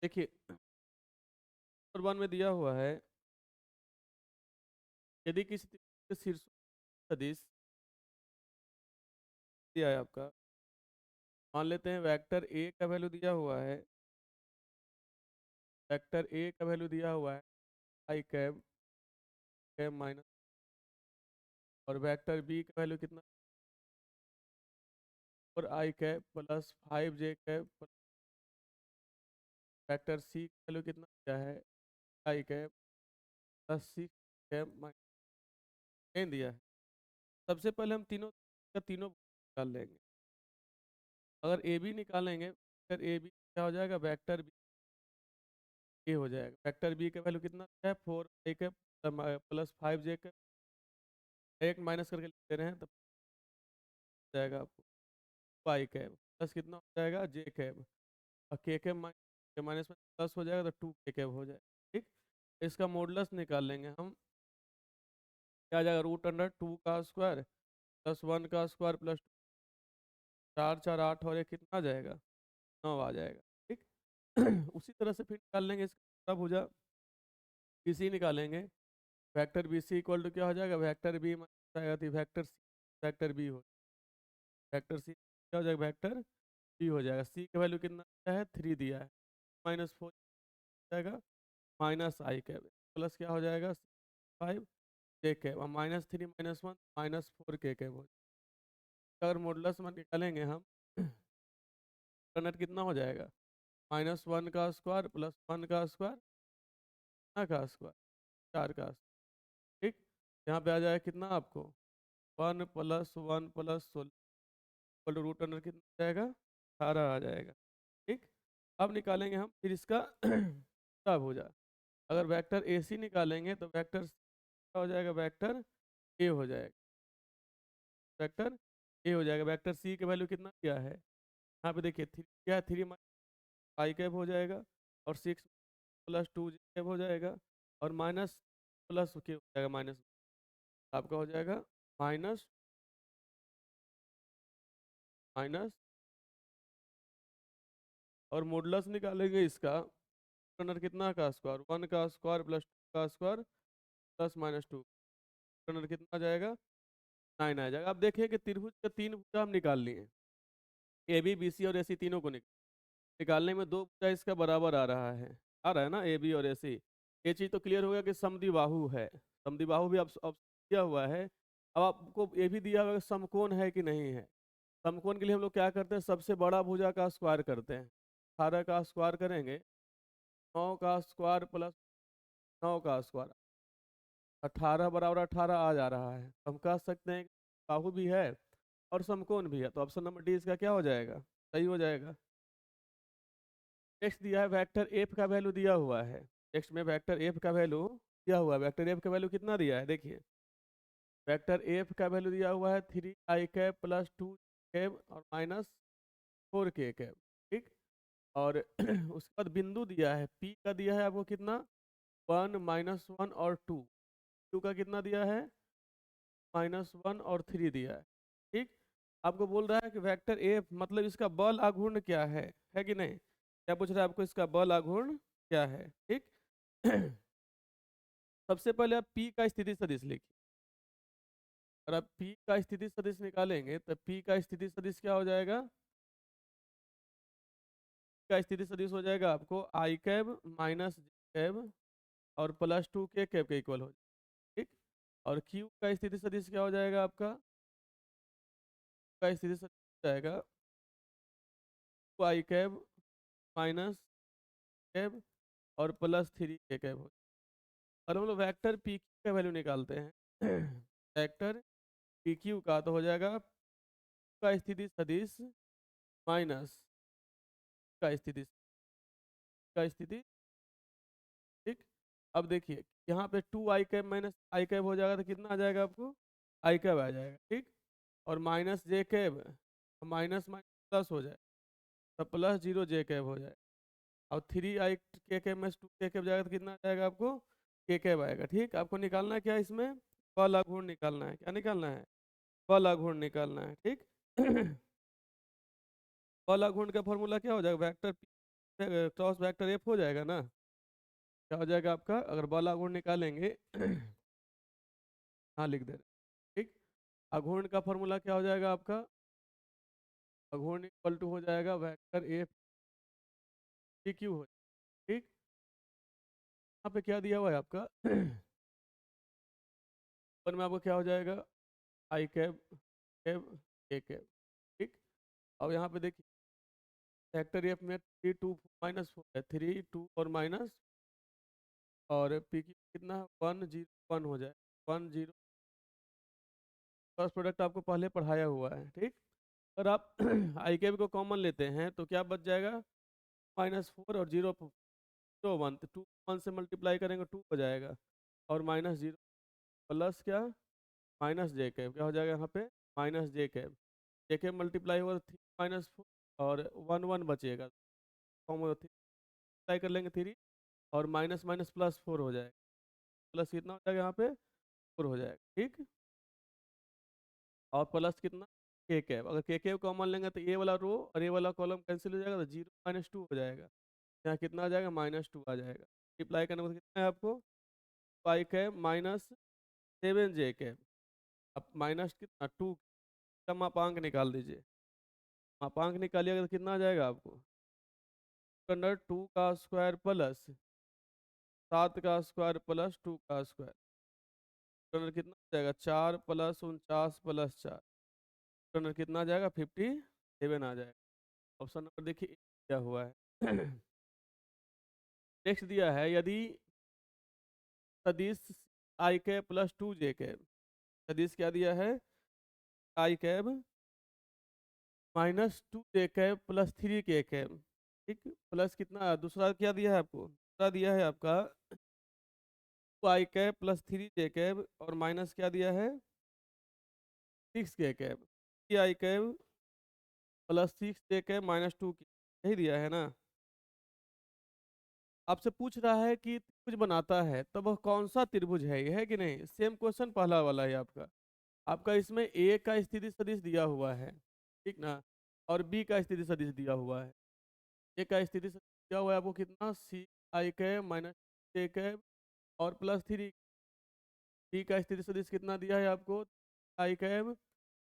देखिए नंबर 1 में दिया हुआ है, यदि किसी त्रिभुज के शीर्ष सदिश दिया है आपका, मान लेते हैं वेक्टर ए का वैल्यू दिया हुआ है, वेक्टर ए का वैल्यू दिया हुआ है आई कैब कैब माइनस, और वेक्टर बी का वैल्यू कितना, और आई कैब प्लस 5 जे कैब, वेक्टर सी का वैल्यू कितना दिया है आई कैब प्लस 6 कैब माइनस दिया है। सबसे पहले हम तीनों का तीनों निकाल लेंगे। अगर ए बी निकालेंगे, वेक्टर ए बी क्या हो जाएगा, वेक्टर बी ए हो जाएगा। वेक्टर बी का वैल्यू कितना है, 4 आई कैब प्लस 5 जे कैब, एक माइनस करके लिख दे रहे हैं तब जाएगा आपको वाई कैब प्लस कितना हो जाएगा जे कैब, और के कैब माइनस में प्लस हो जाएगा तो 2 के कैब हो जाएगा। ठीक, इसका मॉडुलस निकाल लेंगे हम, क्या आ जाएगा, √2 का स्क्वायर प्लस 1 का स्क्वायर प्लस 4 4 8 और एक कितना आ जाएगा, 9 आ जाएगा। ठीक उसी तरह से फिर निकाल लेंगे इसका भुजा बी सी निकालेंगे, vector B C equal to क्या हो जाएगा, वेक्टर बी माइनस आएगा तो वेक्टर सी, वेक्टर बी हो, वेक्टर सी क्या हो जाएगा, वेक्टर बी हो जाएगा। सी का वैल्यू कितना दिया है, 3 दिया है, -4 जाएगा माइनस आई कैब प्लस क्या हो जाएगा 5 के कैब, और -3 -1 -4 के कैब हो जाएगा। अगर मॉडुलस में निकालेंगे हम करंट कितना हो जाएगा, -1 का स्क्वायर प्लस 1 का स्क्वायर का स्क्वायर 4 का स्क्वायर। ठीक, यहाँ पे आ जाएगा कितना आपको 1 + 1 + 16 √अंडर कितना आ जाएगा, 18 आ जाएगा। ठीक, अब निकालेंगे हम फिर इसका क्या भुजा, अगर वेक्टर ए सी निकालेंगे तो वेक्टर क्या हो जाएगा, वेक्टर ए हो जाएगा, वेक्टर ए हो जाएगा। वेक्टर सी के वैल्यू कितना दिया है, यहाँ पे देखिए 3 क्या है, 3 आई कैब हो जाएगा, और 6 + 2 कैब हो जाएगा, और माइनस प्लस के हो जाएगा, माइनस आपका हो जाएगा माइनस माइनस, और मॉडुलस निकालेंगे इसका अंडर कितना का स्क्वायर, 1 का स्क्वायर प्लस 2 का स्क्वायर प्लस -2 अंडर कितना आ जाएगा, 9 आ जाएगा। अब देखिए कि त्रिभुज का 3 भुजा हम निकाल लिए, ए बी बी सी और ए सी तीनों को निकालने में 2 भुजा इसका बराबर आ रहा है ना, ए बी और ए सी। ये चीज़ तो क्लियर हो गया कि समद्विबाहु है, समद्विबाहु भी अब दिया हुआ है। अब आपको ये भी दिया हुआ है कि समकोण है कि नहीं है। समकोण के लिए हम लोग क्या करते हैं, सबसे बड़ा भुजा का स्क्वायर करते हैं, 18 का स्क्वायर करेंगे, 9 का स्क्वायर प्लस 9 का स्क्वायर, 18 बराबर 18 आ जा रहा है। हम कह सकते हैं कि बाहु भी है और समकोण भी है, तो ऑप्शन नंबर डी इसका क्या हो जाएगा, सही हो जाएगा। नेक्स्ट दिया है वेक्टर एफ का वैल्यू दिया हुआ है, नेक्स्ट में वेक्टर एफ का वैल्यू दिया हुआ है। वेक्टर एफ का वैल्यू कितना दिया है, देखिए वेक्टर एफ का वैल्यू दिया हुआ है 3 आई कैब प्लस 2 कैब और -4 के कैब। ठीक, और उसके बाद बिंदु दिया है, पी का दिया है आपको कितना, 1 -1 और 2, टू का कितना दिया है, -1 और 3 दिया है। ठीक, आपको बोल रहा है कि वेक्टर एफ मतलब इसका बल आघूर्ण क्या है कि नहीं, क्या पूछ रहा है आपको, इसका बल आघूर्ण क्या है। ठीक सबसे पहले आप पी का स्थिति सदिश लिखिए, और आप पी का स्थिति सदिश निकालेंगे तो पी का स्थिति सदिश क्या हो जाएगा, का स्थिति सदिश हो जाएगा आपको आई कैब माइनस जे कैब और +2 के कैब के इक्वल हो जाएगा। ठीक, और क्यू का स्थिति सदिश क्या हो जाएगा आपका, का स्थिति सदिश हो जाएगा आई कैब माइनस कैब और +3 के कैब हो, और हम लोग वैक्टर पी क्यू का वैल्यू निकालते हैं वैक्टर पी क्यू का तो हो जाएगा का स्थिति सदिश माइनस का स्थिति का स्थिति। ठीक, अब देखिए यहाँ पे 2 आई कैब माइनस आई कैब हो जाएगा तो कितना आ जाएगा आपको, आई कैब आ जाएगा। ठीक, और minus J cap minus minus plus हो जाए तो +0 जे कैब हो जाए, और 3 आई के कैब में 2 के कैब जाएगा तो कितना आ जाएगा आपको, के कैब आएगा। ठीक, आपको निकालना है क्या, इसमें बल आघूर्ण निकालना है, क्या निकालना है, बल आघूर्ण निकालना है। ठीक बल आघूर्ण का फॉर्मूला क्या हो जाएगा, वेक्टर क्रॉस वेक्टर एफ हो जाएगा ना। क्या हो जाएगा आपका, अगर बल आघूर्ण निकालेंगे हाँ लिख दे रहे, ठीक। आघूर्ण का फॉर्मूला क्या हो जाएगा आपका, आघूर्ण इक्वल टू हो जाएगा वेक्टर एफ पी क्यू हो, ठीक। यहाँ पे क्या दिया हुआ है आपका ऊपर में आपको क्या हो जाएगा, आई कैब कैब ए कैब, ठीक। अब यहाँ पे देखिए वेक्टर एफ में 3 2 -4 है, 3 2 और माइनस, और पी की कितना 1 0 1 हो जाए, 1 0, फर्स्ट प्रोडक्ट आपको पहले पढ़ाया हुआ है, ठीक। अगर आप आई कैब को कॉमन लेते हैं तो क्या बच जाएगा, -4 और 0 1, तो 2 1 से मल्टीप्लाई करेंगे 2 हो जाएगा, और -0 प्लस क्या माइनस जे कैब, क्या हो जाएगा यहाँ पे -जे कैब मल्टीप्लाई होगा 3 -4, और 1 1 बचेगा, मल्टीप्लाई कर लेंगे 3, और माइनस माइनस प्लस 4 हो जाएगा, प्लस कितना हो जाएगा यहाँ पे 4 हो जाएगा, ठीक। और प्लस कितना के कैब, अगर के कैब कॉमन लेंगे तो ए वाला रो और ए वाला कॉलम कैंसिल हो जाएगा, तो 0 -2 हो जाएगा, यहाँ कितना आ जाएगा -2 आ जाएगा, मल्टीप्लाई करने को कितना है आपको, पाई कैब -7 जे कैब, अब माइनस कितना 2 का मापांक निकाल दीजिए, मापांक निकालिएगा तो कितना आ जाएगा आपको, अंडर 2 का स्क्वायर प्लस 7 का स्क्वायर प्लस 2 का स्क्वायर, अंडर कितना आ जाएगा 4 + 49 + 4, अंडर कितना आ जाएगा 57 आ जाएगा। ऑप्शन नंबर देखिए क्या हुआ है नेक्स्ट दिया है, यदि सदिश आई कैब +2 जे कैब, सदिश क्या दिया है, आई कैब -2 जे कैब +3 के कैब, ठीक। प्लस कितना दूसरा क्या दिया है आपको, दूसरा दिया है आपका 2 आई कैब +3 जे कैब, और माइनस क्या दिया है 6 के कैब, 3 आई कैब +6 जे कैब -2 की, यही दिया है ना। आपसे पूछ रहा है कि त्रिभुज बनाता है तब वह कौन सा त्रिभुज है, ये है कि नहीं, सेम क्वेश्चन पहला वाला है आपका। आपका इसमें ए का स्थिति सदिश दिया हुआ है, ठीक ना, और बी का स्थिति सदिश दिया हुआ है। ए का स्थिति सदिश दिया हुआ है आपको कितना, C(i) -j कैब और +3, बी का स्थिति सदिश कितना दिया है आपको, I कैब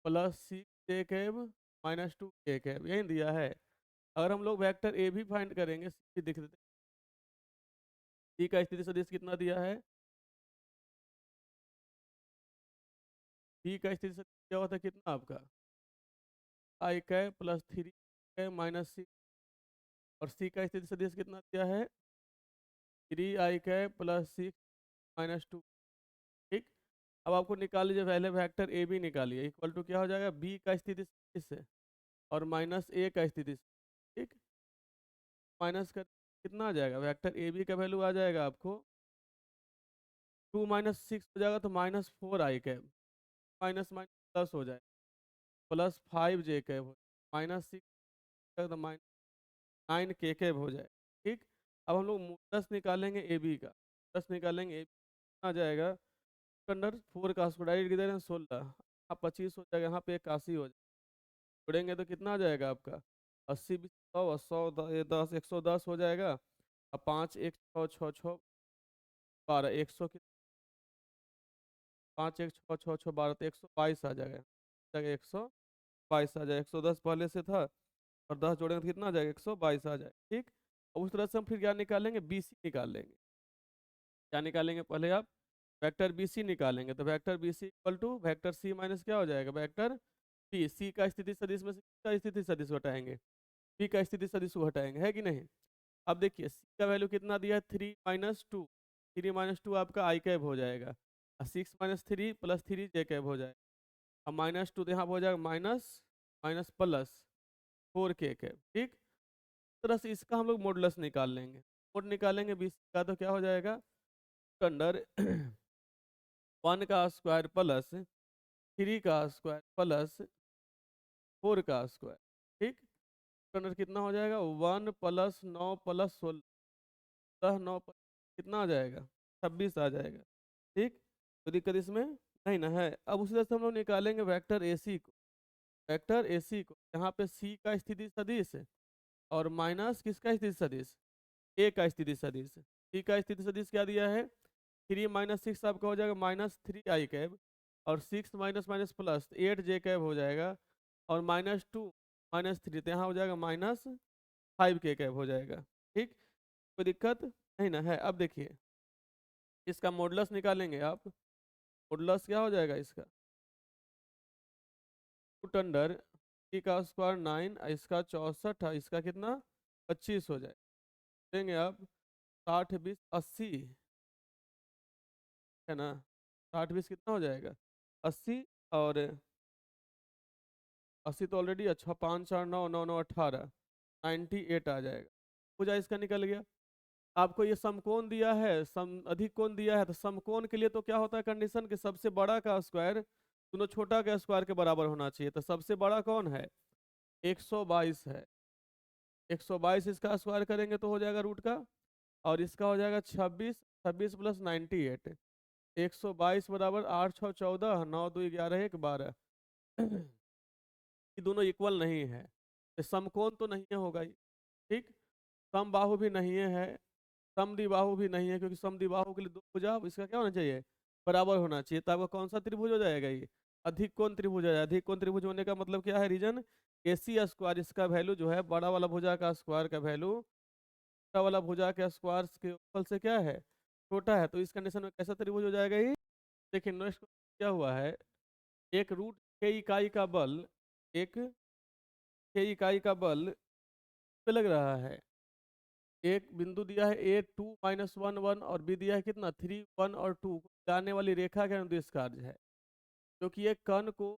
+6 जे कैब -2 के कैब, यही दिया है। अगर हम लोग वेक्टर ए भी फाइंड करेंगे, सी दिख देते, सी का स्थिति सदिश कितना दिया है, बी का स्थिति सदिश क्या होता है कितना आपका, I कैब +3 कैब -6, और सी का स्थिति सदिश कितना दिया है, 3 I कैब +6 -2, ठीक। अब आपको निकाल लीजिए पहले वेक्टर ए बी निकालिए, इक्वल टू क्या हो जाएगा, बी का स्थिति सदिश से और -a का स्थिति, ठीक। माइनस कर कितना आ जाएगा, वेक्टर ए बी का वैल्यू आ जाएगा आपको 2 -6 हो जाएगा, तो -4 I cap, minus minus plus हो जाए, +5 जे कैब हो, -6 तो -9 के कैब हो जाए, ठीक। अब हम लोग दस निकालेंगे ए बी का, 10 निकालेंगे ए आ जाएगा, अंडर 4 का स्क्वायर किधर है 16, यहाँ 25 हो जाएगा, यहाँ पे 81 हो जाएगा, जोड़ेंगे तो कितना आ जाएगा आपका 80 100 और 100 10 110 हो जाएगा, अब 5 1 6 6 6 12 100 की 5 1 6 6 6 12 तो 122 आ जाएगा, 122 आ जाएगा, 110 पहले से था, और 10 जोड़ेंगे तो कितना आ जाएगा 122 आ जाएगा, ठीक। और उस तरह से हम फिर क्या निकालेंगे, बी सी निकाल लेंगे, क्या निकालेंगे पहले आप, वेक्टर बी सी निकालेंगे, तो vector B C equal to vector C minus क्या हो जाएगा, वेक्टर पी, सी का स्थिति सदिश में से किसका स्थिति सदिश हटाएंगे, पी का स्थिति सदिश को हटाएंगे, है कि नहीं। अब देखिए सी का वैल्यू कितना दिया है 3 - 2, 3 - 2 आपका आई कैब हो जाएगा, और 6 - 3 +3 जे कैब हो जाएगा, अब -2 तो यहाँ हो जाएगा माइनस माइनस +4 के कैब, ठीक। इस तरह से इसका हम लोग मॉडुलस निकाल लेंगे, मोड निकालेंगे बीस का तो क्या हो जाएगा, अंडर 1 का स्क्वायर प्लस 3 का स्क्वायर प्लस 4 का स्क्वायर, ठीक। अंडर कितना हो जाएगा 1 + 9 + 16, 9 कितना आ जाएगा 26 आ जाएगा, ठीक। तो दिक्कत इसमें नहीं ना है। अब उसी तरह से हम लोग निकालेंगे वेक्टर ए सी को, वेक्टर ए सी को यहाँ पे सी का स्थिति सदिश है और माइनस किसका स्थिति सदिश, ए का स्थिति सदिश। सी का स्थिति सदिश क्या दिया है, 3 - 6 आपका हो जाएगा -3i कैब, और 6 minus minus plus 8j cab हो जाएगा, और -2 -3 तो यहाँ हो जाएगा -5k कैब हो जाएगा। ठीक, कोई दिक्कत नहीं ना है। अब देखिए इसका मॉडुलस निकालेंगे आप, मॉडुलस क्या हो जाएगा इसका, √3 का स्क्वायर 9, इसका 64, इसका कितना 25 हो जाए। देंगे आप 60 20 80 है ना, 60 20 कितना हो जाएगा 80, और 80 तो ऑलरेडी, अच्छा 5 4 9 9 9 18 98 आ जाएगा। पूजा इसका निकल गया। आपको ये समकोण दिया है, सम अधिक कोण दिया है, तो समकोण के लिए तो क्या होता है कंडीशन कि सबसे बड़ा का स्क्वायर दोनों छोटा के स्क्वायर के बराबर होना चाहिए। तो सबसे बड़ा कौन है, 122 है। 122 इसका स्क्वायर करेंगे तो हो जाएगा रूट का, और इसका हो जाएगा 26, 26 प्लस 98, 122 बराबर 8 6 14 9 2 11 1 12। ये दोनों इक्वल नहीं है, तो समकोण तो नहीं होगा ही। ठीक, समबाहु भी नहीं है, समद्विबाहु भी नहीं है, क्योंकि समद्विबाहु के लिए दो भुजा इसका क्या होना चाहिए, बराबर होना चाहिए। तब आपका कौन सा त्रिभुज हो जाएगा, ये अधिक कोण त्रिभुज हो जाएगा। अधिक कोण त्रिभुज होने का मतलब क्या है, रीजन AC स्क्वायर, इसका वैल्यू जो है बड़ा वाला भुजा का स्क्वायर का वैल्यू छोटा वाला भुजा के स्क्वायर के उपल से क्या है, छोटा है। तो इस कंडीशन में कैसा त्रिभुज हो जाएगा ये, देखिए नेक्स्ट क्या हुआ है, एक रूट के इकाई का बल, एक के इकाई का बल पे लग रहा है। एक बिंदु दिया है A2 - 1 1, और बी दिया है कितना 3 1 और 2, जाने वाली रेखा के अनुदिश कार्य है, क्योंकि एक कण को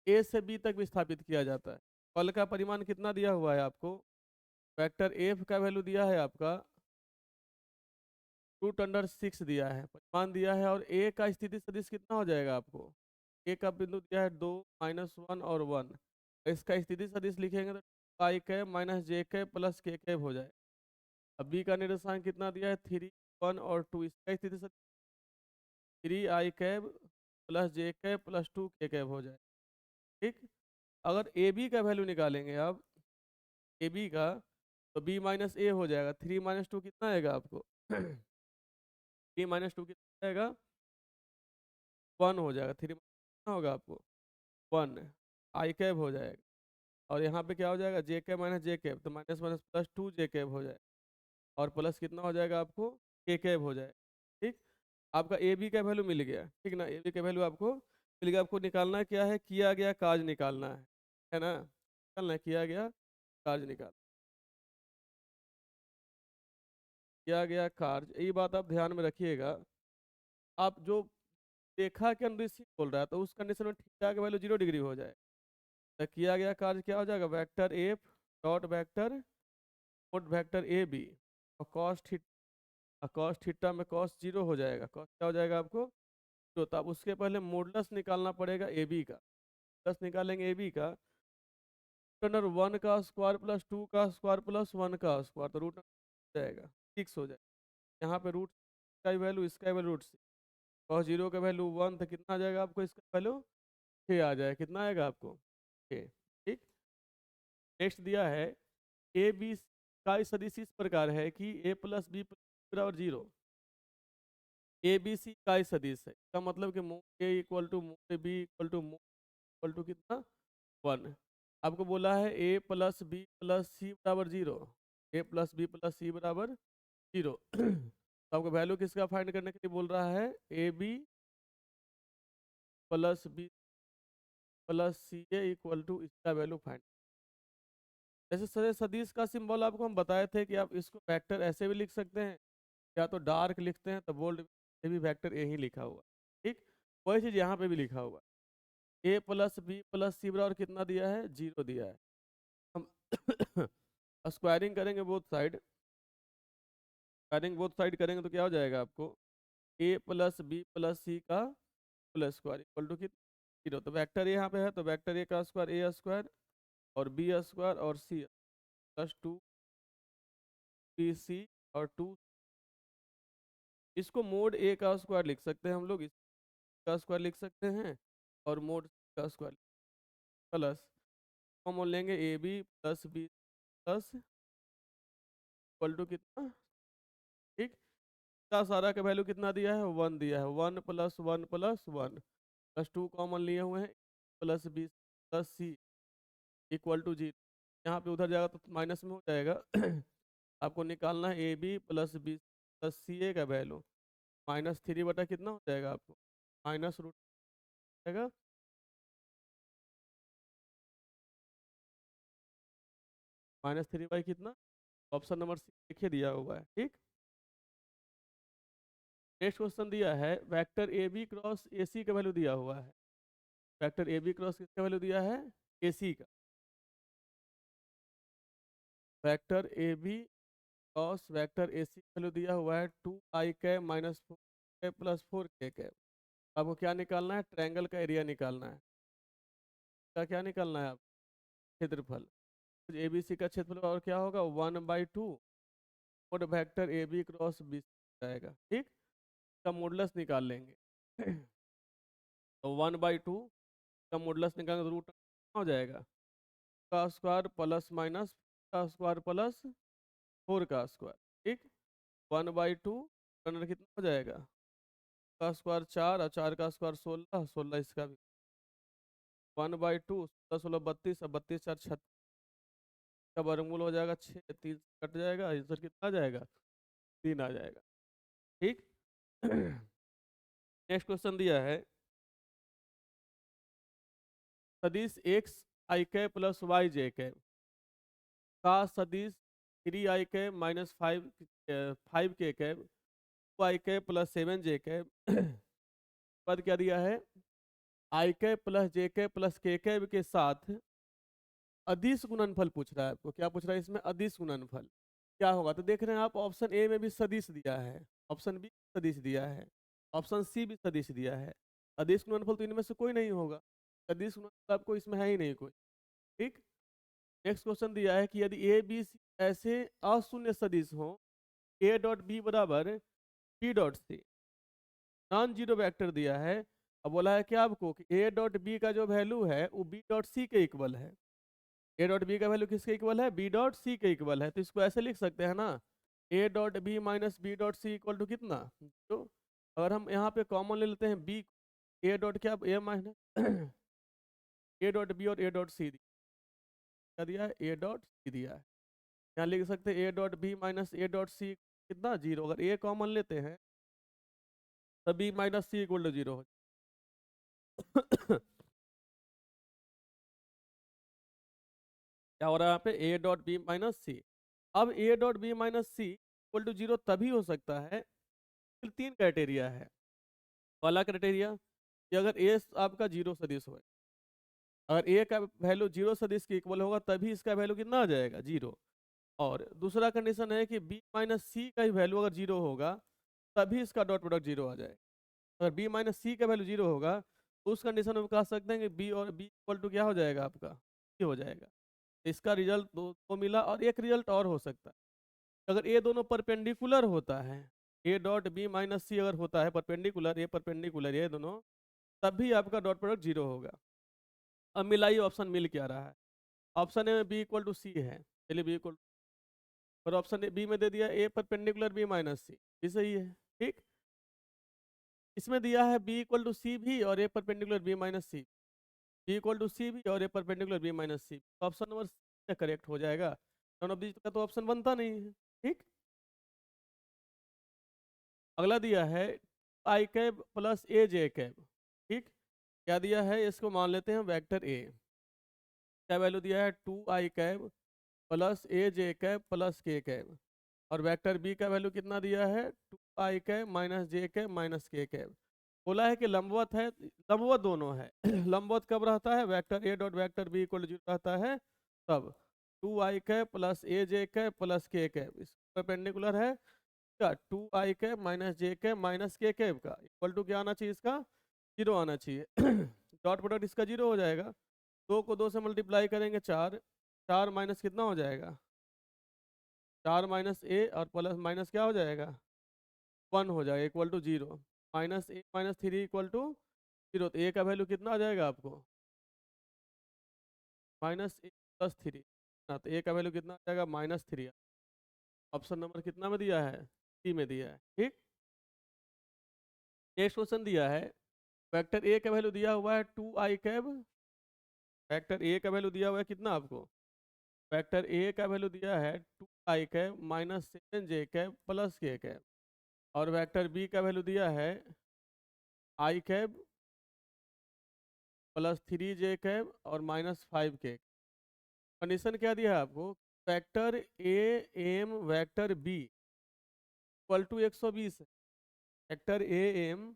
A से B तक विस्थापित किया जाता है। बल का परिमाण कितना दिया हुआ है आपको, वेक्टर F का वैल्यू दिया है आपका √6 दिया है, परिमाण दिया है, और A का स्थिति सदिश कितना हो जाएगा आपको, A का बिंदु दिया है 2 -1 और 1, इसका स्थिति सदिश लिखेंगे तो i cap minus j cab plus k cab हो जाए। अब बी का निर्देशांक कितना दिया है 3 1 और 2, इसका स्थिति सदिश 3i cab plus j cab plus 2k cab हो जाए। ठीक, अगर ए बी का वैल्यू निकालेंगे आप, ए बी का, तो b माइनस ए हो जाएगा। 3 - 2 कितना आएगा आपको 3 - 2 कितना आएगा 1 हो जाएगा। 3 कितना होगा आपको 1, i कैब हो जाएगा, और यहाँ पे क्या हो जाएगा j cap minus j cap, तो minus minus plus 2j cap हो जाएगा, और प्लस कितना हो जाएगा आपको k कैब हो जाएगा। ठीक, आपका ए बी का वैल्यू मिल गया। ठीक ना, ए बी का वैल्यू आपको मिल गया। आपको निकालना क्या है, किया गया कार्य निकालना है ना, निकालना है किया गया कार्य निकाल, किया गया कार्य, यही बात आप ध्यान में रखिएगा। आप जो रेखा के अनुदिश बोल रहा है, तो उस कंडीशन में थीटा का वैल्यू 0 डिग्री हो जाए, तो किया गया कार्य क्या हो जाएगा, vector F dot vector mod vector ए बी, और कॉस थीटा में कॉस 0 हो जाएगा, कॉस क्या हो जाएगा आपको, तो तब उसके पहले मॉडुलस निकालना पड़ेगा ए बी का। प्लस निकालेंगे ए बी का, अंडर 1 का स्क्वायर प्लस 2 का स्क्वायर प्लस 1 का स्क्वायर, तो रूट जाएगा 6 हो जाएगा। यहाँ पे रूट का वैल्यू, इसका वैल्यू √6, कॉस 0 का वैल्यू 1, तो कितना आ जाएगा आपको, इसका वैल्यू 6 आ जाएगा। कितना आएगा आपको 6। ठीक, नेक्स्ट दिया है ए बी का सदिश इस प्रकार है कि a प्लस बी बराबर 0, ए बी सी का सदिश है। इसका मतलब कि mod A equal to mod B equal to कितना 1। आपको बोला है a plus B plus C बराबर 0, A plus B plus C बराबर 0। तो आपको वैल्यू किसका फाइंड करने के लिए बोल रहा है, A B plus B plus C A equal to इसका वैल्यू फाइंड। जैसे सर सदिश का सिंबल आपको हम बताए थे कि आप इसको वेक्टर ऐसे भी लिख सकते हैं, या तो डार्क लिखते हैं तो बोल्ड में भी वेक्टर ए ही लिखा हुआ। ठीक, वही चीज़ यहाँ पे भी लिखा हुआ, ए प्लस बी प्लस सी बराबर कितना दिया है 0 दिया है। हम स्क्वायरिंग करेंगे both side, squaring both side करेंगे तो क्या हो जाएगा आपको, ए प्लस बी प्लस सी का प्लस स्क्वायर इक्वल टू कितना 0। तो वेक्टर यहाँ पे है, तो वेक्टर ए का स्क्वायर ए स्क्वायर और बी स्क्वायर और सी प्लस 2bc और 2, इसको मोड ए का स्क्वायर लिख सकते हैं हम लोग, इसका स्क्वायर लिख सकते हैं, और मोड का स्क्वायर प्लस कॉमन लेंगे A B plus B plus equal to कितना, ठीक। का सारा का वैल्यू कितना दिया है, 1 दिया है। 1 प्लस 1 प्लस 1 प्लस 2 कॉमन लिए हुए हैं, plus 20 plus C equal to 0। यहाँ पे उधर जाएगा तो माइनस में हो जाएगा। आपको निकालना है A B plus B plus C a का वैल्यू। -3 बटा कितना हो जाएगा आपको, माइनस रूट जाएगा, -3 बाई कितना, ऑप्शन नंबर सी लिखे दिया हुआ है, ठीक। नेक्स्ट क्वेश्चन दिया है vector A B cross a c का वैल्यू दिया हुआ है। वेक्टर ए बी क्रॉस किसका वैल्यू दिया है, ए सी का। Vector A B cross vector a c का वैल्यू दिया हुआ है 2i माइनस 4 प्लस 4k। आपको क्या निकालना है, ट्रायंगल का एरिया निकालना है। क्या निकालना है आप, क्षेत्रफल। ए बी सी का क्षेत्रफल और क्या होगा, 1/2 और vector A B cross B जाएगा, ठीक। का मॉडुलस निकाल लेंगे। तो 1/2 का मॉडुलस निकालेंगे तो रूट हो जाएगा, का स्क्वायर प्लस माइनस का स्क्वायर प्लस 4 का स्क्वायर, ठीक। 1/2 अंदर कितना हो जाएगा, का स्क्वायर 4 और 4 का स्क्वायर 16, 16 इसका भी 1/2 16 16 32 और 32 4 36 का वर्गमूल हो जाएगा 6, 3 कट जाएगा, आंसर कितना आ जाएगा, 3 आ जाएगा, ठीक। नेक्स्ट क्वेश्चन दिया है सदिश एक्स आई के प्लस वाई जे के का सदिश 3i माइनस 5k टू आई के प्लस 7 पद क्या दिया है, i प्लस जे प्लस के साथ अदिश गुणनफल पूछ रहा है। आपको क्या पूछ रहा है इसमें, अदिश गुणनफल क्या होगा। तो देख रहे हैं आप ऑप्शन ए में भी सदिश दिया है, ऑप्शन बी सदिश दिया है, ऑप्शन सी भी सदिश दिया है। अदिश गुणनफल तो इनमें से कोई नहीं होगा, सदिश गुणनफल आपको इसमें है ही नहीं कोई, ठीक। नेक्स्ट क्वेश्चन दिया है कि यदि ए बी सी ऐसे अशून्य सदिश हो, ए डॉट बी बराबर B dot C, non zero vector दिया है। अब बोला है क्या आपको कि ए डॉट बी का जो वैल्यू है वो बी डॉट सी के इक्वल है। ए डॉट बी का वैल्यू किसके इक्वल है, बी डॉट सी के इक्वल है। तो इसको ऐसे लिख सकते हैं ना, A dot B minus B dot C equal to कितना, तो अगर हम यहाँ पे कॉमन ले लेते हैं बी, ए डॉट क्या, ए माइनस ए डॉट बी और ए डॉट सी क्या दिया है, ए डॉट सी दिया है। यहाँ लिख सकते हैं A dot B minus A dot C कितना, 0। अगर ए कॉमन लेते हैं तो B minus C equal to 0 हो। क्या हो रहा है यहाँ पे, A dot B minus C. अब A dot B minus C equal to 0 तभी हो सकता है, फिर 3 क्राइटेरिया है। पहला क्राइटेरिया कि अगर ए आपका 0 सदिश हो, अगर ए का वैल्यू 0 सदिश के इक्वल होगा तभी इसका वैल्यू कितना आ जाएगा, 0। और दूसरा कंडीशन है कि बी माइनस सी का ही वैल्यू अगर 0 होगा तभी इसका डॉट प्रोडक्ट 0 आ जाएगा। अगर बी माइनस सी का वैल्यू 0 होगा तो उस कंडीशन में कह सकते हैं कि बी और बी इक्वल टू क्या हो जाएगा आपका, ये हो जाएगा। इसका रिजल्ट दो मिला, और एक रिजल्ट और हो सकता है, अगर ये दोनों परपेंडिकुलर होता है, ए डॉट बी माइनस सी अगर होता है परपेंडिकुलर, ये परपेंडिकुलर ये दोनों, तब भी आपका डॉट प्रोडक्ट 0 होगा। अब मिलाइए ऑप्शन मिल क्या रहा है, ऑप्शन ए में बी इक्वल टू सी है, चलिए बी इक्वल, और ऑप्शन बी में दे दिया ए परपेंडिकुलर बी माइनस सी, भी सही है, ठीक। इसमें दिया है बी इक्वल टू सी भी और a perpendicular b minus c, b equal to c भी और a perpendicular b minus c, option number c correct हो जाएगा। नॉन ऑफ दिस का तो ऑप्शन बनता नहीं है, ठीक। अगला दिया है आई cab plus A J cab, ठीक। क्या दिया है, इसको मान लेते हैं वेक्टर ए, क्या वैल्यू दिया है 2i cap plus A J cap plus K cab, और वेक्टर बी का वैल्यू कितना दिया है 2i cap minus J cap minus K cab. बोला है कि लंबवत है, लंबवत दोनों है। लंबवत कब रहता है, वेक्टर ए डॉट वेक्टर बी इक्वल 0 रहता है तब 2i cap plus A J cap plus K cap, इस परपेंडिकुलर है का 2i cap minus J cap minus K cap का इक्वल टू क्या आना चाहिए, इसका 0 आना चाहिए। डॉट प्रोडक्ट इसका 0 हो जाएगा, 2 को 2 से मल्टीप्लाई करेंगे 4, 4 माइनस कितना हो जाएगा, 4 माइनस ए और प्लस माइनस क्या हो जाएगा 1 हो जाएगा equal to 0, minus A minus 3 equal to 0। तो ए का वैल्यू कितना आ जाएगा आपको, -a + 3, तो ए का वैल्यू कितना आ जाएगा -3। ऑप्शन नंबर कितना में दिया है? सी में दिया है। ठीक, नेक्स्ट क्वेश्चन दिया है, वेक्टर ए का वैल्यू दिया हुआ है 2i कैब। वेक्टर ए का वैल्यू दिया हुआ है कितना आपको? वेक्टर ए का वैल्यू दिया है 2i cap minus 7j cap plus k cap, और वेक्टर बी का वैल्यू दिया है i cap plus 3j cap और माइनस 5k। कंडीशन क्या दिया है आपको? Vector A M vector B equal to 120 है। Vector A M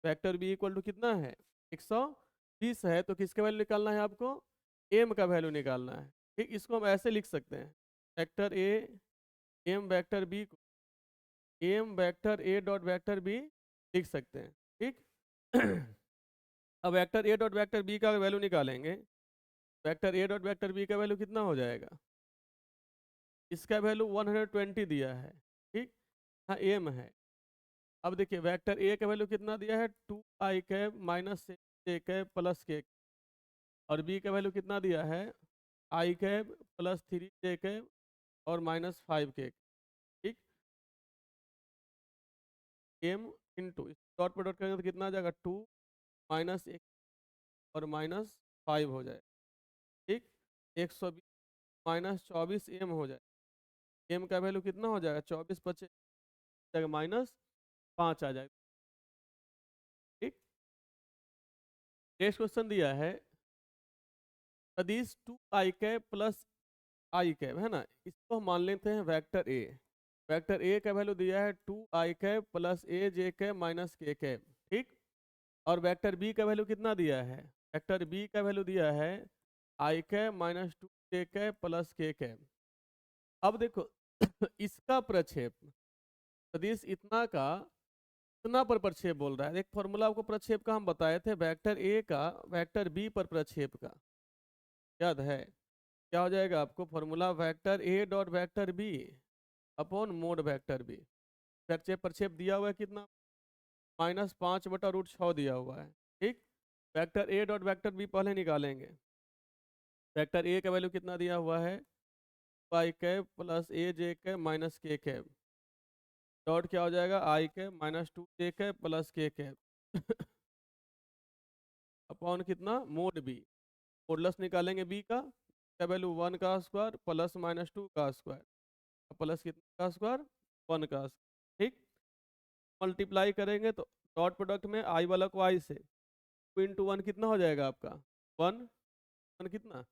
vector B equal to कितना है? 120 है। तो किसका वैल्यू निकालना है आपको? एम का वैल्यू निकालना है। ठीक, इसको हम ऐसे लिख सकते हैं, vector A M vector b को एम वेक्टर ए डॉट वेक्टर बी लिख सकते हैं। ठीक अब वेक्टर ए डॉट वेक्टर बी का वैल्यू निकालेंगे। वेक्टर ए डॉट वेक्टर बी का वैल्यू कितना हो जाएगा? इसका वैल्यू 120 दिया है। ठीक, हाँ एम है। अब देखिए वेक्टर ए का वैल्यू कितना दिया है? 2i cap minus 6j cab plus k, और बी का वैल्यू कितना दिया है? i cap plus 3j cap और माइनस 5k। ठीक, एम इंटू डॉट पर डॉट करेंगे तो कितना आ जाएगा? 2 माइनस 1 और माइनस 5 हो जाए। ठीक, 120 माइनस 24 एम हो जाए। एम का वैल्यू कितना हो जाएगा? 24 बचे जाएगा माइनस 5 आ जाएगा। ठीक, नेक्स्ट क्वेश्चन दिया है, सदिश 2i cap plus i cab है ना, इसको हम मान लेते हैं वेक्टर ए। वेक्टर ए का वैल्यू दिया है 2i cap plus aj cap minus k cab. ठीक, और वेक्टर बी का वैल्यू कितना दिया है? वेक्टर बी का वैल्यू दिया है i cap minus 2j cap plus k cab. अब देखो इसका प्रक्षेप, सदिश इतना का इतना पर प्रक्षेप बोल रहा है। एक फॉर्मूला आपको प्रक्षेप का हम बताए थे, वेक्टर ए का वेक्टर बी पर प्रक्षेप का, याद है? क्या हो जाएगा आपको फॉर्मूला? वेक्टर ए dot vector B upon mod vector B. प्रक्षेप प्रक्षेप दिया हुआ है कितना? -5/√6 दिया हुआ है। ठीक, वेक्टर ए डॉट वेक्टर बी पहले निकालेंगे। वेक्टर ए का वैल्यू कितना दिया हुआ है? i cap plus aj cap minus k cap, dot क्या हो जाएगा? i cap minus 2j cap plus k cap upon कितना? Mod b. मोडलस निकालेंगे बी का वैल्यू 1 का स्क्वायर प्लस माइनस 2 का स्क्वायर प्लस कितना का स्क्वायर? 1 का स्क्वायर। ठीक, मल्टीप्लाई करेंगे तो डॉट प्रोडक्ट में आई वाला को आई से, 2 × 1 कितना हो जाएगा आपका? 1। 1 कितना,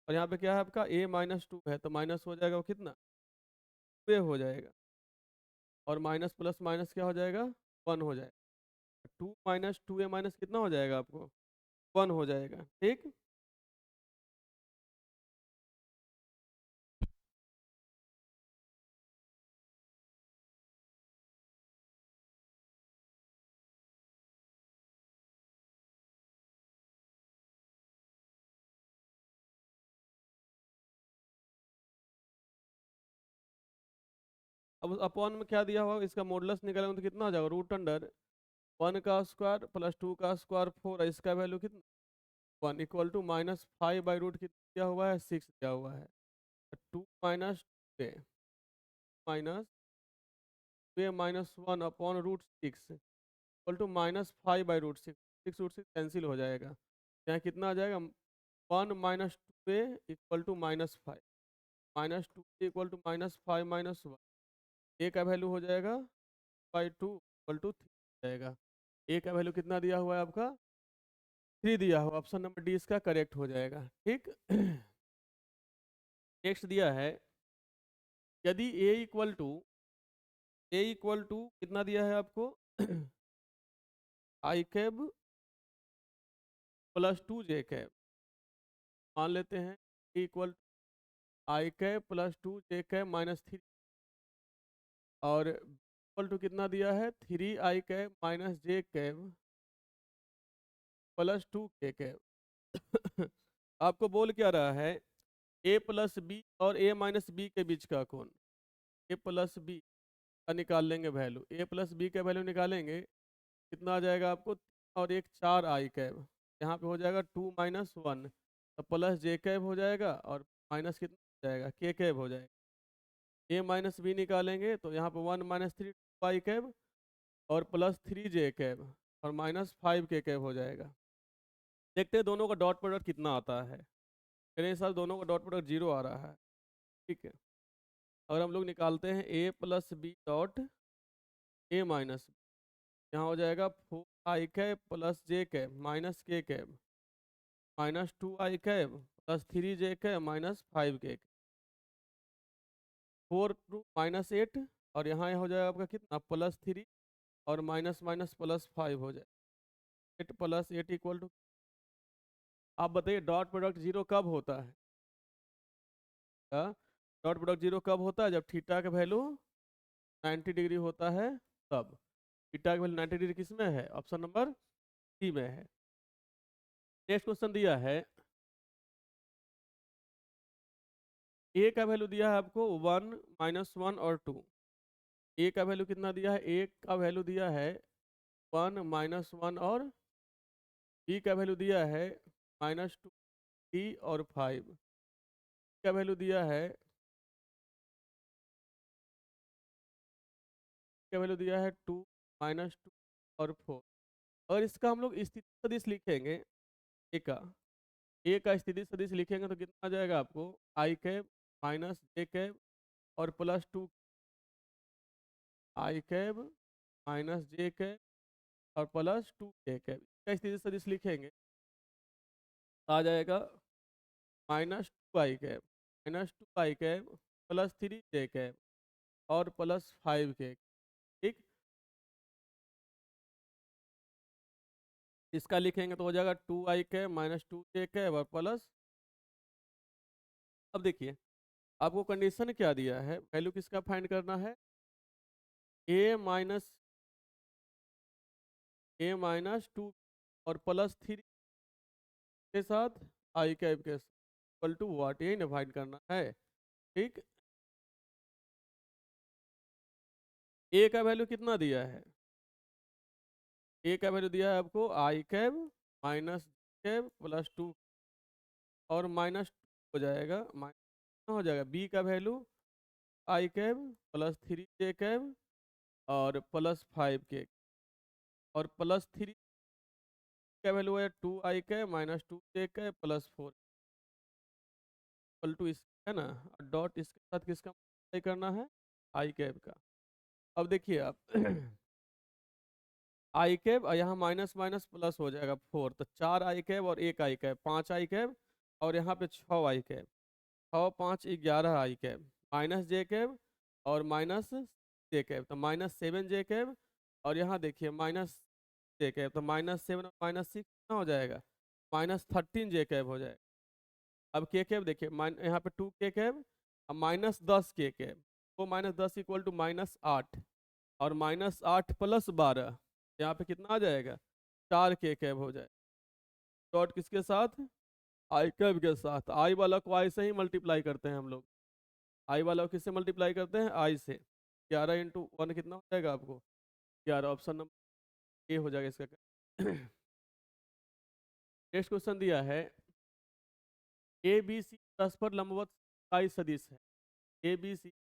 और यहाँ पे क्या है आपका? a माइनस 2 है तो माइनस हो जाएगा वो कितना? 2a हो जाएगा, और माइनस प्लस माइनस क्या हो जाएगा? 1 हो जाएगा। 2 माइनस 2a माइनस कितना हो जाएगा आपको? 1 हो जाएगा। ठीक, अब अपॉन में क्या दिया हुआ? इसका मॉडुलस निकालेंगे तो कितना हो जाएगा? रूट अंडर 1 का स्क्वायर प्लस 2 का स्क्वायर 4 है, इसका वैल्यू कितना? 1 इक्वल टू -5/√, कितना दिया हुआ है? 6 दिया हुआ है। 2 minus A minus A minus 1 upon √6 equal to -5/√6। 6√6 cancel हो जाएगा, यहाँ कितना आ जाएगा? 1 minus 2a equal to -5, minus 2a equal to -5 minus 1। A का वैल्यू हो जाएगा 2 इक्वल टू 3 हो जाएगा। ए का वैल्यू कितना दिया हुआ है आपका? 3 दिया हुआ। ऑप्शन नंबर डी इसका करेक्ट हो जाएगा। ठीक नेक्स्ट दिया है, यदि ए इक्वल टू कितना दिया है आपको? i cap plus 2j cab मान लेते हैं। Equal i cap plus 2j cab minus 3, और इक्वल टू कितना दिया है? 3i cab minus j cab plus 2k cab आपको बोल क्या रहा है? ए प्लस बी और ए माइनस बी के बीच का कोण, ए प्लस बी का निकाल लेंगे वैल्यू। ए प्लस बी का वैल्यू निकालेंगे, कितना आ जाएगा आपको? और एक 4i कैब, यहाँ पे हो जाएगा 2 माइनस 1, तो प्लस j कैब हो जाएगा, और माइनस कितना हो जाएगा? k कैब हो जाएगा। ए माइनस बी निकालेंगे तो यहाँ पे 1 - 3 2 i कैब और प्लस 3 j कैब और -5 k कैब हो जाएगा। देखते हैं दोनों का डॉट प्रोडक्ट कितना आता है। मेरे हिसाब से दोनों का डॉट प्रोडक्ट 0 आ रहा है। ठीक है, और हम लोग निकालते हैं a plus B dot A minus, यहाँ हो जाएगा 4 i cap plus j cap minus k cap -2 i cap plus 3 j cap -5 k, 4 - 8 और यहाँ हो जाएगा आपका कितना +3 और माइनस माइनस +5 हो जाए 8 + 8 = आप बताइए डॉट प्रोडक्ट 0 कब होता है? डॉट प्रोडक्ट 0 कब होता है? जब थीटा का वैल्यू 90 डिग्री होता है तब। थीटा का वैल्यू 90 डिग्री किस में है? ऑप्शन नंबर सी में है। नेक्स्ट क्वेश्चन दिया है, ए का वैल्यू दिया है आपको 1 -1 और 2। ए का वैल्यू कितना दिया है? ए का वैल्यू दिया है 1 -1 और बी का वैल्यू दिया है -2 3 और 5 का वैल्यू दिया है, का वैल्यू दिया है 2 -2 और 4। और इसका हम लोग स्थिति सदिश लिखेंगे। ए का ए का स्थिति सदिश लिखेंगे तो कितना आ जाएगा आपको i cap minus j cab और +2 i cap minus j cab और +2 j कैब। इसका स्थिति सदिश लिखेंगे आ जाएगा -2 i कैब +3 j कैब और +5 k। ठीक, इसका लिखेंगे तो हो जाएगा 2 i कैब -2 j कैब और प्लस। अब देखिए आपको कंडीशन क्या दिया है, वैल्यू किसका फाइंड करना है? a-2 और +3 के साथ i कैब के इक्वल टू व्हाट, यही ना फाइंड करना है। ठीक, ए का वैल्यू कितना दिया है? ए का वैल्यू दिया है आपको i कैब -कैब +2 और -2 हो जाएगा, माइनस हो जाएगा। बी का value i cab +3 j cab और +5 k और +3 का वैल्यू है 2 i cap -2 j cap +4 equal to इस, है ना, डॉट इसके साथ किसका मल्टीप्लाई करना है? i कैब का। अब देखिए आप i कैब और यहाँ माइनस माइनस प्लस हो जाएगा 4, तो 4 i कैब और 1 i कैब 5 i कैब और यहाँ पे 6 i cab 6 5 11 i cap minus j cab और माइनस j कैब तो -7 j कैब और यहाँ देखिए -j कैब तो -7 और -6 कितना हो जाएगा? -13 j कैब हो जाएगा। अब k कैब देखिए यहाँ पे 2 k कैब और -10 k कैब, तो -10 = -8 और -8 + 12 यहाँ पे कितना आ जाएगा? 4 k कैब हो जाए। डॉट किसके साथ? आई कैब के साथ। आई वाला को आई से ही मल्टीप्लाई करते हैं हम लोग। आई वाला को किससे मल्टीप्लाई करते हैं? आई से। 11 × 1 कितना हो जाएगा आपको? 11। ऑप्शन नंबर ए हो जाएगा इसका। नेक्स्ट क्वेश्चन दिया है, ए बी सी परस्पर लंबवत इकाई सदिश है। ए बी सी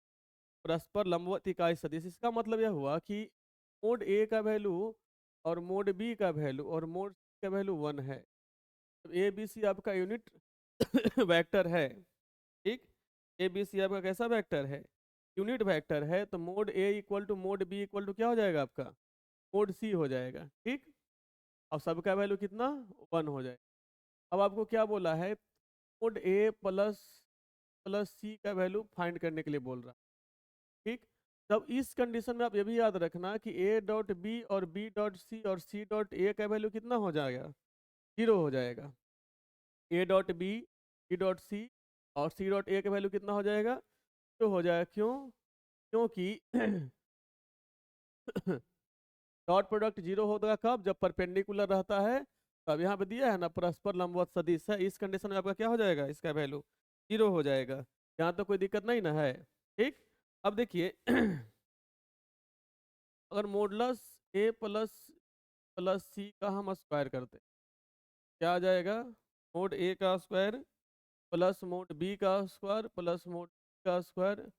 परस्पर लंबवत इकाई सदिश, इसका मतलब यह हुआ कि मोड ए का वैल्यू और मोड बी का वैल्यू और मोड सी का वैल्यू 1 है। ए बी सी आपका यूनिट वेक्टर है। ठीक, ए बी सी आपका कैसा वेक्टर है? यूनिट वेक्टर है। तो mod A equal to mod B equal to क्या हो जाएगा आपका? मोड सी हो जाएगा। ठीक, अब सबका वैल्यू कितना? 1 हो जाएगा। अब आपको क्या बोला है? मोड ए प्लस प्लस सी का वैल्यू फाइंड करने के लिए बोल रहा है। ठीक, तब इस कंडीशन में आप ये भी याद रखना कि ए डॉट बी और बी डॉट सी और सी डॉट ए का वैल्यू कितना हो जाएगा? 0 हो जाएगा। A dot B, B dot C और सी डॉट ए का वैल्यू कितना हो जाएगा? 0 हो जाएगा। क्यों? क्योंकि डॉट प्रोडक्ट 0 होगा कब? जब परपेंडिकुलर रहता है। तब यहाँ पे दिया है ना परस्पर लंबवत सदिश है, इस कंडीशन में आपका क्या हो जाएगा? इसका वैल्यू 0 हो जाएगा। यहाँ तो कोई दिक्कत नहीं ना है। ठीक, अब देखिए अगर मॉडुलस ए प्लस प्लस सी का हम स्क्वायर करते हैं, क्या आ जाएगा? मोड ए का स्क्वायर प्लस मोड बी का स्क्वायर प्लस मोड सी का square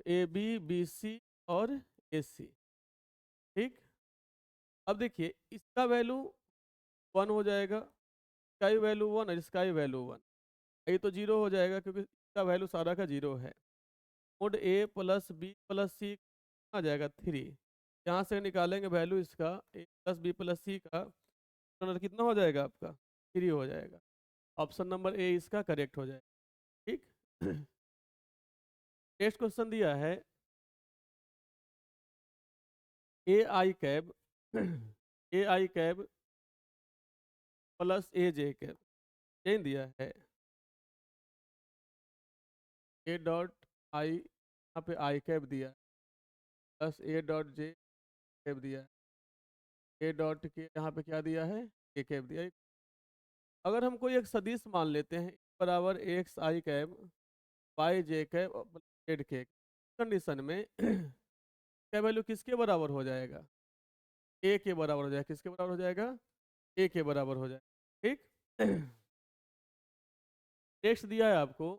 A B, B C और ए सी। ठीक, अब देखिए इसका वैल्यू 1 हो जाएगा, इसका भी वैल्यू 1 और इसका भी वैल्यू 1। ये तो 0 हो जाएगा क्योंकि इसका वैल्यू सारा का 0 है। मोड ए प्लस बी प्लस सी आ जाएगा 3। यहाँ से निकालेंगे वैल्यू इसका ए प्लस बी प्लस सी का, तो कितना हो जाएगा आपका? 3 हो जाएगा। ऑप्शन नंबर ए इसका करेक्ट हो जाएगा। ठीक नेक्स्ट क्वेश्चन दिया है ए आई cab A I cab plus A J cab change दिया है। ए डॉट आई यहाँ पे आई कैब दिया है, प्लस ए डॉट जे कैब दिया है, ए डॉट के यहाँ पे क्या दिया है? ए कैब दिया है। अगर हम कोई एक सदिश मान लेते हैं बराबर एक्स आई कैब वाई जे कैब जेड के, कंडीशन में क्या वैल्यू किसके बराबर हो जाएगा? ए के बराबर हो जाएगा। किसके बराबर हो जाएगा? ए के बराबर हो जाएगा। ठीक नेक्स्ट दिया है आपको